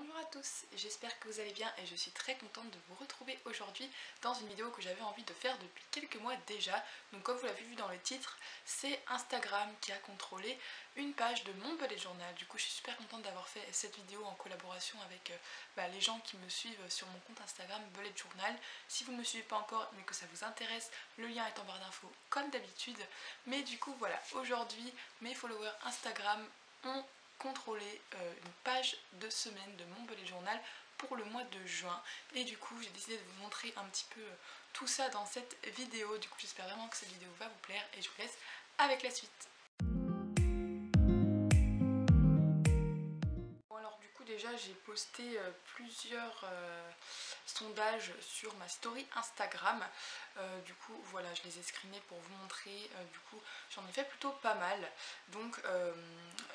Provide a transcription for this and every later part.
Bonjour à tous, j'espère que vous allez bien et je suis très contente de vous retrouver aujourd'hui dans une vidéo que j'avais envie de faire depuis quelques mois déjà. Donc comme vous l'avez vu dans le titre, c'est Instagram qui a contrôlé une page de mon bullet journal. Du coup je suis super contente d'avoir fait cette vidéo en collaboration avec les gens qui me suivent sur mon compte Instagram bullet journal. Si vous ne me suivez pas encore mais que ça vous intéresse, le lien est en barre d'infos comme d'habitude. Mais du coup voilà, aujourd'hui mes followers Instagram ont contrôler une page de semaine de mon bullet journal pour le mois de juin, et du coup j'ai décidé de vous montrer un petit peu tout ça dans cette vidéo. Du coup j'espère vraiment que cette vidéo va vous plaire et je vous laisse avec la suite. Déjà j'ai posté plusieurs sondages sur ma story Instagram. Du coup voilà, je les ai screenés pour vous montrer. Du coup j'en ai fait plutôt pas mal, donc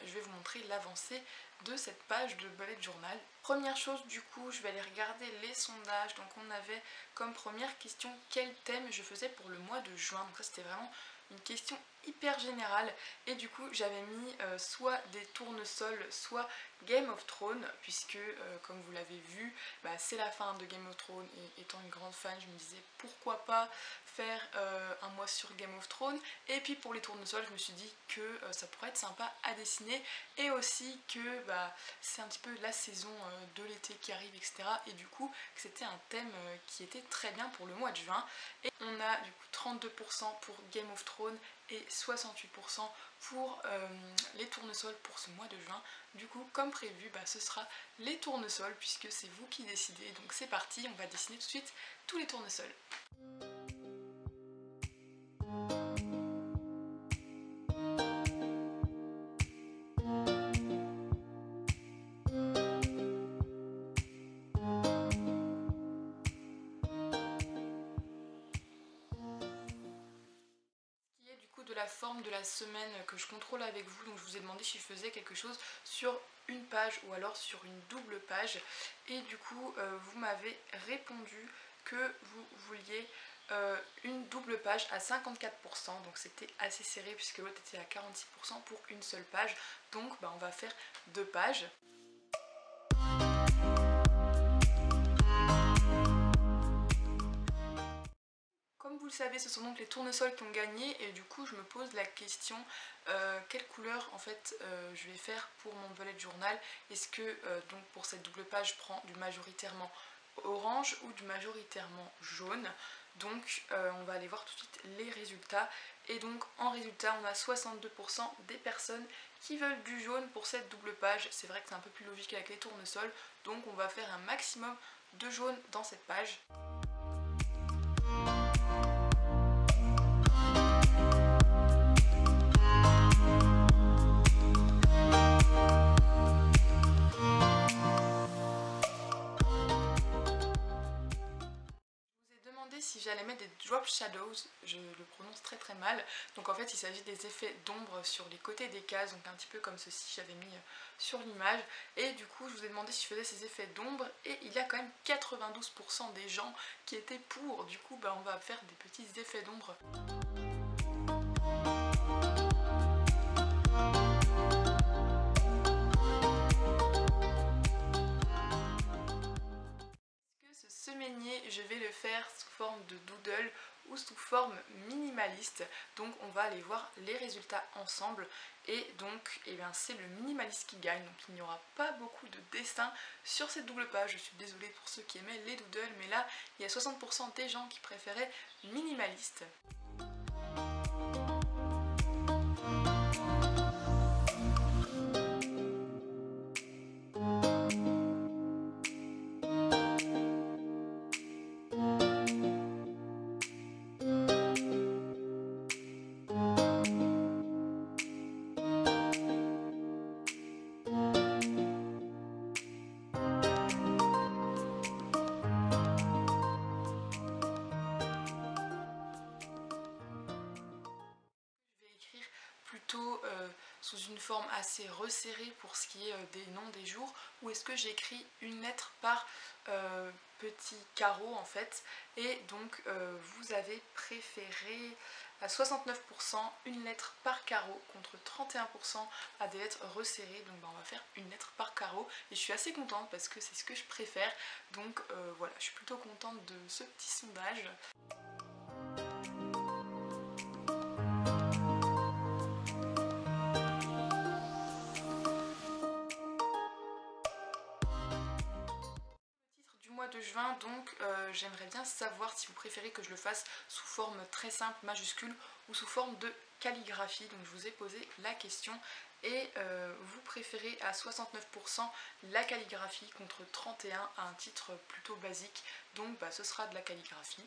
je vais vous montrer l'avancée de cette page de bullet journal. Première chose, du coup je vais aller regarder les sondages. Donc on avait comme première question quel thème je faisais pour le mois de juin. Donc ça c'était vraiment une question hyper générale, et du coup j'avais mis soit des tournesols, soit Game of Thrones, puisque comme vous l'avez vu, c'est la fin de Game of Thrones, et étant une grande fan je me disais pourquoi pas faire un mois sur Game of Thrones. Et puis pour les tournesols je me suis dit que ça pourrait être sympa à dessiner, et aussi que c'est un petit peu la saison de l'été qui arrive, etc. Et du coup que c'était un thème qui était très bien pour le mois de juin. Et on a du coup 32% pour Game of Thrones et 68% pour les tournesols pour ce mois de juin. Du coup comme prévu, ce sera les tournesols puisque c'est vous qui décidez. Donc c'est parti, on va dessiner tout de suite tous les tournesols. De la forme de la semaine que je contrôle avec vous, donc je vous ai demandé si je faisais quelque chose sur une page ou alors sur une double page, et du coup vous m'avez répondu que vous vouliez une double page à 54%, donc c'était assez serré puisque l'autre était à 46% pour une seule page. Donc on va faire deux pages. Comme vous le savez, ce sont donc les tournesols qui ont gagné, et du coup je me pose la question quelle couleur en fait je vais faire pour mon bullet journal. Est-ce que donc pour cette double page je prends du majoritairement orange ou du majoritairement jaune? Donc on va aller voir tout de suite les résultats, et donc en résultat on a 62% des personnes qui veulent du jaune pour cette double page. C'est vrai que c'est un peu plus logique avec les tournesols, donc on va faire un maximum de jaune dans cette page. Si j'allais mettre des drop shadows, je le prononce très mal, donc en fait il s'agit des effets d'ombre sur les côtés des cases, donc un petit peu comme ceci j'avais mis sur l'image. Et du coup je vous ai demandé si je faisais ces effets d'ombre, et il y a quand même 92% des gens qui étaient pour. Du coup on va faire des petits effets d'ombre. Ce semainier, je vais le faire sous forme de doodle ou sous forme minimaliste, donc on va aller voir les résultats ensemble. Et donc c'est le minimaliste qui gagne, donc il n'y aura pas beaucoup de dessins sur cette double page. Je suis désolée pour ceux qui aimaient les doodles, mais là il y a 60% des gens qui préféraient minimaliste. Plutôt sous une forme assez resserrée pour ce qui est des noms des jours, ou est-ce que j'écris une lettre par petit carreau en fait. Et donc vous avez préféré à 69% une lettre par carreau contre 31% à des lettres resserrées. Donc on va faire une lettre par carreau et je suis assez contente parce que c'est ce que je préfère. Donc voilà, je suis plutôt contente de ce petit sondage. Du mois de juin, donc j'aimerais bien savoir si vous préférez que je le fasse sous forme très simple majuscule ou sous forme de calligraphie. Donc je vous ai posé la question et vous préférez à 69% la calligraphie contre 31% à un titre plutôt basique. Donc ce sera de la calligraphie.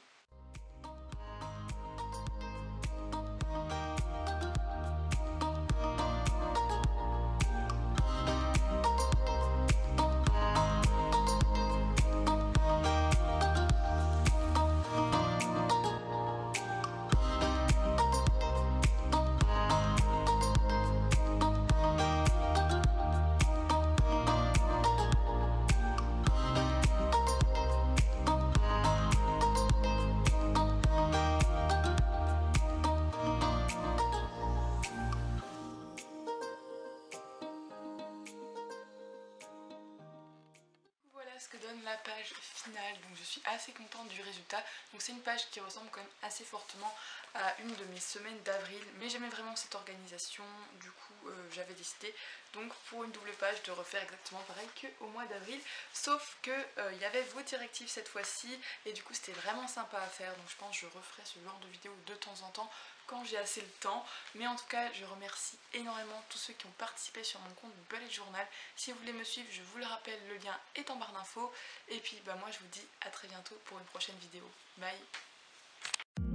Voilà ce que donne la page finale, donc je suis assez contente du résultat. Donc c'est une page qui ressemble quand même assez fortement à une de mes semaines d'avril, mais j'aimais vraiment cette organisation, du coup j'avais décidé donc pour une double page de refaire exactement pareil qu'au mois d'avril, sauf que il y avait vos directives cette fois-ci et du coup c'était vraiment sympa à faire, donc je pense que je referai ce genre de vidéo de temps en temps quand j'ai assez le temps. Mais en tout cas je remercie énormément tous ceux qui ont participé sur mon compte Bullet Journal. Si vous voulez me suivre, je vous le rappelle, le lien est en barre d'infos. Et puis moi je vous dis à très bientôt pour une prochaine vidéo. Bye.